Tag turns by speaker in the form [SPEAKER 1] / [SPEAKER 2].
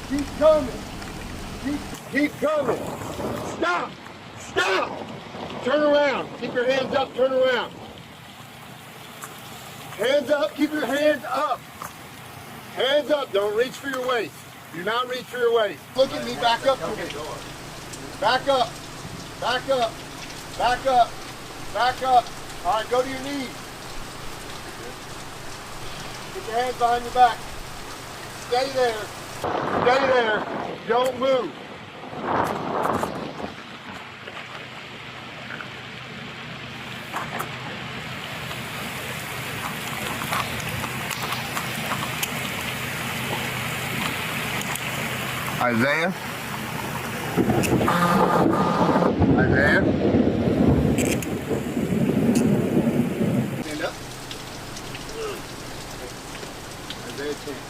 [SPEAKER 1] Keep coming. Keep coming. Stop. Stop. Turn around. Keep your hands up. Turn around. Hands up. Keep your hands up. Hands up. Don't reach for your waist. Do not reach for your waist. Look at me. Back up to me. Back up. Back up. Back up. Back up. All right, go to your knees. Put your hands behind your back. Stay there. Stay there. Don't move. Isaiah? Isaiah? Stand up. Isaiah, stand.